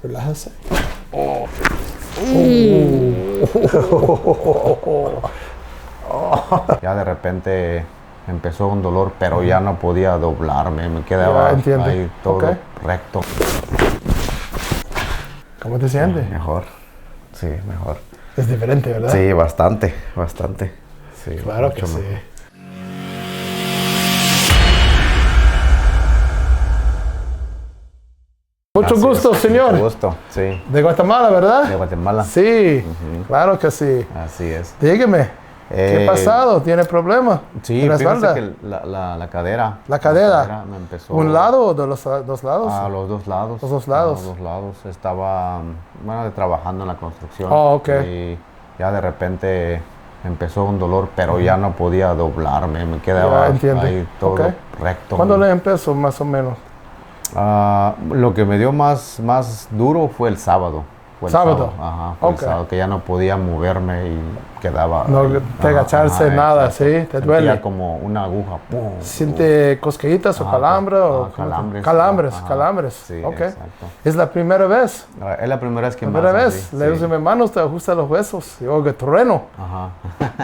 Relájese. Ya de repente empezó un dolor, pero ya no podía doblarme, me quedaba ahí todo recto. ¿Cómo te sientes? Mejor, sí, mejor. Es diferente, ¿verdad? Sí, bastante. Sí, claro que sí. Mucho gusto, señor. Mucho gusto, sí. De Guatemala, ¿verdad? De Guatemala. Sí, claro que sí. Así es. Dígame, ¿qué ha pasado? ¿Tiene problema? Sí, ¿En la fíjese espalda? que la cadera. ¿La cadera? Me empezó. ¿Un lado o de los dos lados? A los dos lados. Los dos lados. A los dos lados. Estaba, trabajando en la construcción. Oh, ok. Y ya de repente empezó un dolor, pero ya no podía doblarme, me quedaba ahí todo recto. ¿Cuándo le empezó, más o menos? Lo que me dio más duro fue el sábado. ¿Sábado? Ajá, fue el sábado, que ya no podía moverme y quedaba... No te agacharse, nada, exacto. ¿sí? ¿Te duele? Sentía como una aguja. ¿Siente cosquillitas o calambre? Calambres. Sí, ok. Exacto. ¿Es la primera vez? Es la primera vez que ¿La primera vez? Le uso mi mano, te ajusta los huesos. Y oiga, trueno. Ajá.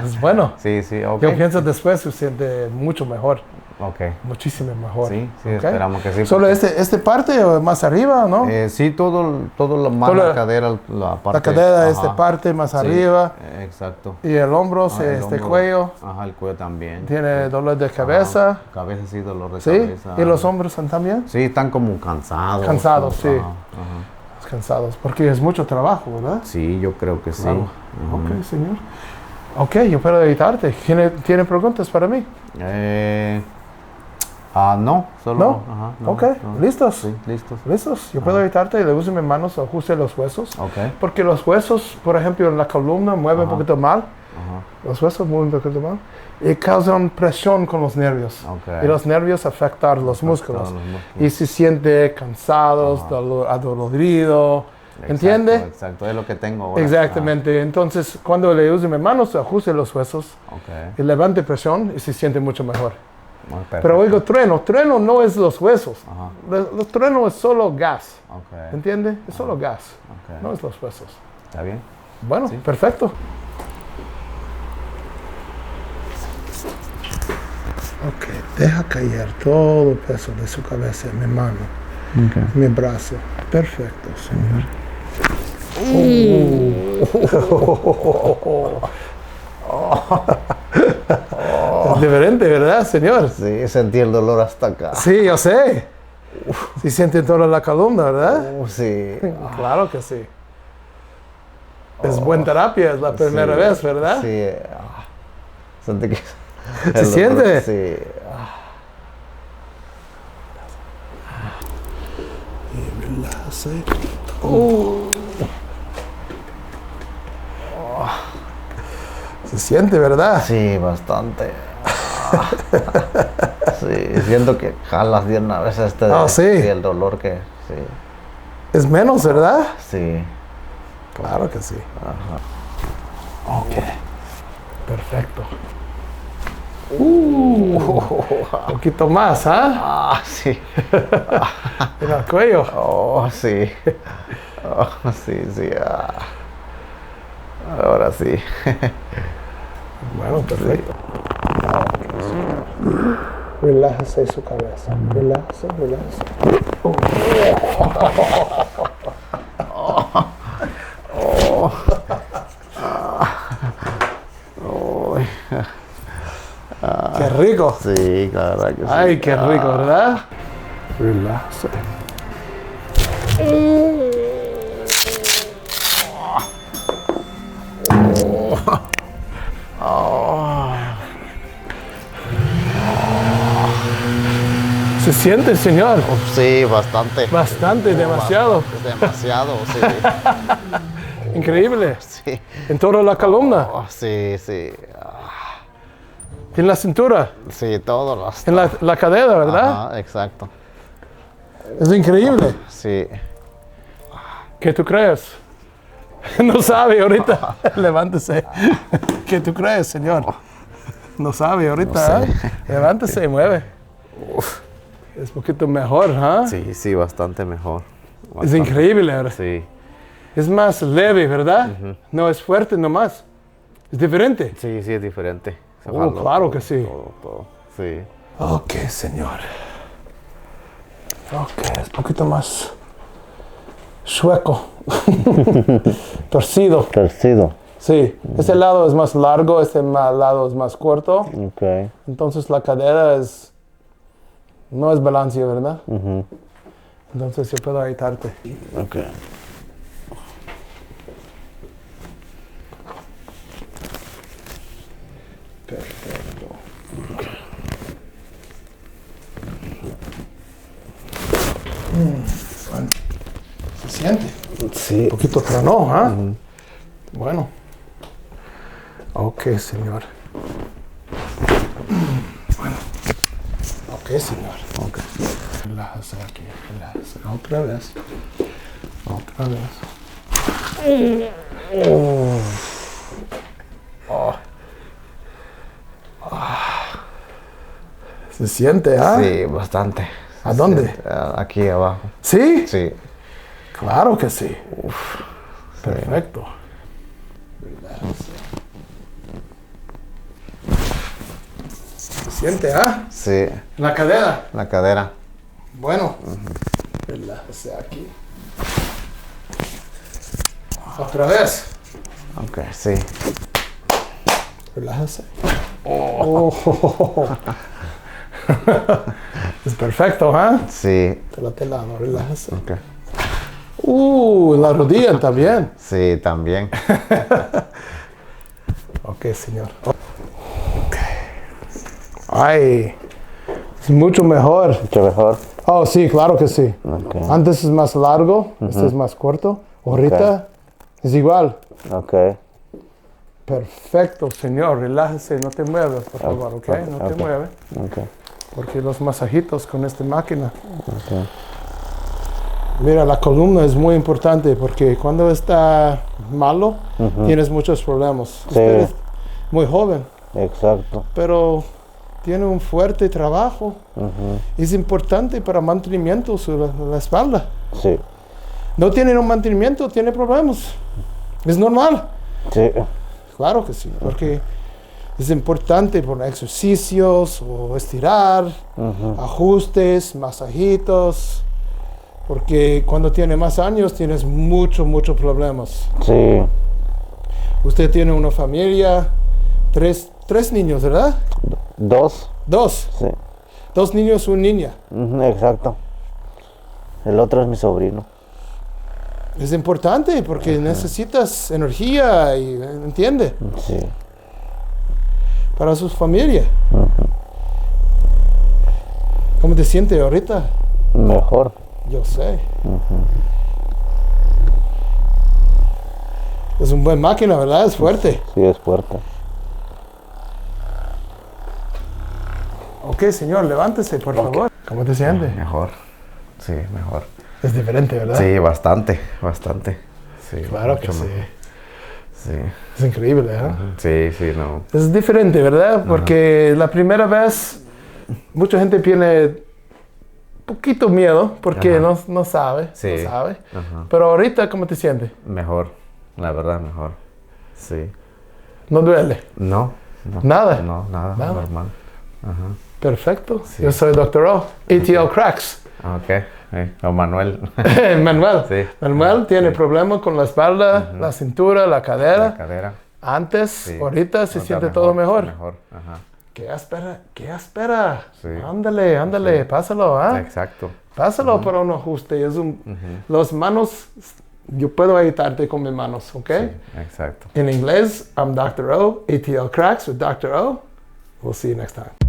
Es bueno. Sí, ok. Yo pienso después se siente mucho mejor. Ok. Muchísimo mejor. Sí, esperamos que sí. ¿Solo este parte o más arriba, no? Sí, todo la cadera, la parte... La cadera, esta parte más arriba. Exacto. Y el hombro, el hombro, cuello. Ajá, el cuello también. ¿Tiene dolor de cabeza? Cabeza, sí, dolor de cabeza. ¿Y los hombros también? Sí, están como cansados. Cansados, sí. Ajá. Cansados, porque es mucho trabajo, ¿verdad? Sí, yo creo que sí. Ok, señor. Ok, yo puedo ayudarte. ¿Tiene preguntas para mí? No, solo... ¿No? Ajá, ok, ¿listos? Sí, listos. ¿Listos? Yo puedo ayudarte y le uso mis manos, ajuste los huesos. Ok. Porque los huesos, por ejemplo, en la columna mueven un poquito mal. Ajá. Los huesos mueven un poquito mal. Y causan presión con los nervios. Okay. Y los nervios afectan los músculos. Y se siente cansados, adolorido. ¿Entiende? Exacto, es lo que tengo ahora. Exactamente. Entonces, cuando le use mis manos, ajuste los huesos. Okay. Y levante presión y se siente mucho mejor. Perfecto. Pero oigo, trueno no es los huesos. Ajá. Los trueno es solo gas. Okay. ¿Entiende? Es solo gas. Okay. No es los huesos. ¿Está bien? Bueno, sí. Perfecto. Ok, deja caer todo el peso de su cabeza en mi mano, mi brazo. Perfecto, señor. Es diferente, ¿verdad, señor? Sí, sentí el dolor hasta acá. Sí, yo sé. Sí siente toda la columna, ¿verdad? Sí. Claro que sí. Es buena terapia, es la primera vez, ¿verdad? Sí. Sentí que... ¿Se siente? Sí. Y relájese. Se siente, ¿verdad? Sí, bastante. Sí, siento que jalas de una vez sí. El dolor que... Sí. Es menos, ¿verdad? Sí. Claro que sí. Ajá. Ok. Perfecto. Un poquito más, Sí. En el cuello. Oh, sí. Oh, sí. Ahora sí. Bueno, perfecto. Relájese su cabeza. Relájese. Qué rico. Sí, claro que sí. Ay, qué rico, ¿verdad? Relájese. ¿Se siente, señor? Sí, bastante. Bastante, demasiado. Demasiado, sí. Increíble. Sí. En toda la columna. Sí. En la cintura. Sí, todo lo hasta. En la cadera, ¿verdad? Ajá, exacto. Es increíble. Sí. ¿Qué tú crees? No sabe ahorita. Levántese. ¿Qué tú crees, señor? No sabe ahorita. No sé. Levántese y mueve. Es un poquito mejor, ¿ah? Sí, bastante mejor. Es increíble, ¿verdad? Sí. Es más leve, ¿verdad? No es fuerte nomás. Es diferente. Sí, sí, es diferente. Claro que sí. Todo. Sí. Ok, señor. Ok, es un poquito más chueco. Torcido. Torcido. Sí, ese lado es más largo, este lado es más corto. Ok. Entonces la cadera no es balanceo, ¿verdad? Entonces yo puedo agitarte. Ok. Perfecto. Bueno, se siente. Sí. Un poquito tronó, ¿ah? Bueno. Ok, señor. Bueno. Ok, señor. Ok. Relájese aquí, relájese. Otra vez. Otra vez. Se siente, ¿ah? Sí, bastante. ¿A dónde? Aquí abajo. ¿Sí? Sí. Claro que sí. Perfecto. Se siente, ¿ah? Sí. La cadera. La cadera. Bueno. Relájese aquí. Otra vez. Ok, sí. Relájese. Oh. Es perfecto, ¿ah? Sí. Te lado, relájese. Ok. La rodilla también. Sí, también. Ok, señor. Ok. Ay, es mucho mejor. Mucho mejor. Oh, sí, claro que sí. Ok. Antes es más largo, este es más corto. Ahorita es igual. Ok. Perfecto, señor. Relájese, no te muevas, por favor, ¿ok? No te mueves. Ok. Porque los masajitos con esta máquina. Mira, la columna es muy importante porque cuando está malo, tienes muchos problemas. Usted es muy joven, Exacto. pero tiene un fuerte trabajo. Es importante para mantenimiento de la espalda. Sí. No tiene un mantenimiento, tiene problemas. Es normal. Sí. Claro que sí, porque es importante poner ejercicios o estirar, ajustes, masajitos, porque cuando tiene más años tienes muchos problemas. Sí. Usted tiene una familia, tres niños, ¿verdad? Dos. Dos. Sí. 2 niños, una niña. Exacto. El otro es mi sobrino. Es importante porque necesitas energía y, ¿entiende? Sí. Para su familia. ¿Cómo te sientes ahorita? Mejor. Yo sé. Es una buena máquina, ¿verdad? Es fuerte. Sí, es fuerte. Ok, señor, levántese, por favor. ¿Cómo te sientes? Mejor. Sí, mejor. Es diferente, ¿verdad? Sí, bastante. Sí. Claro que mucho sí. mejor. Sí. Es increíble, ¿eh? Sí, no. Es diferente, ¿verdad? Porque la primera vez mucha gente tiene poquito miedo porque no sabe. Sí. No sabe. Pero ahorita, ¿cómo te sientes? Mejor. La verdad, mejor. Sí. ¿No duele? No. ¿Nada? No, nada. Normal. Perfecto. Yo soy Dr. O. ATL Cracks. Ok. O Manuel. Manuel. Sí. Manuel tiene problemas con la espalda, la cintura, la cadera. La cadera. Antes, ahorita se siente todo mejor. ¿Qué espera? Sí. Ándale, pásalo, ¿ah? Exacto. Pásalo para un ajuste. Las manos, yo puedo agitarte con mis manos, ¿ok? Sí, exacto. En inglés, I'm Dr. O, ATL Cracks with Dr. O. We'll see you next time.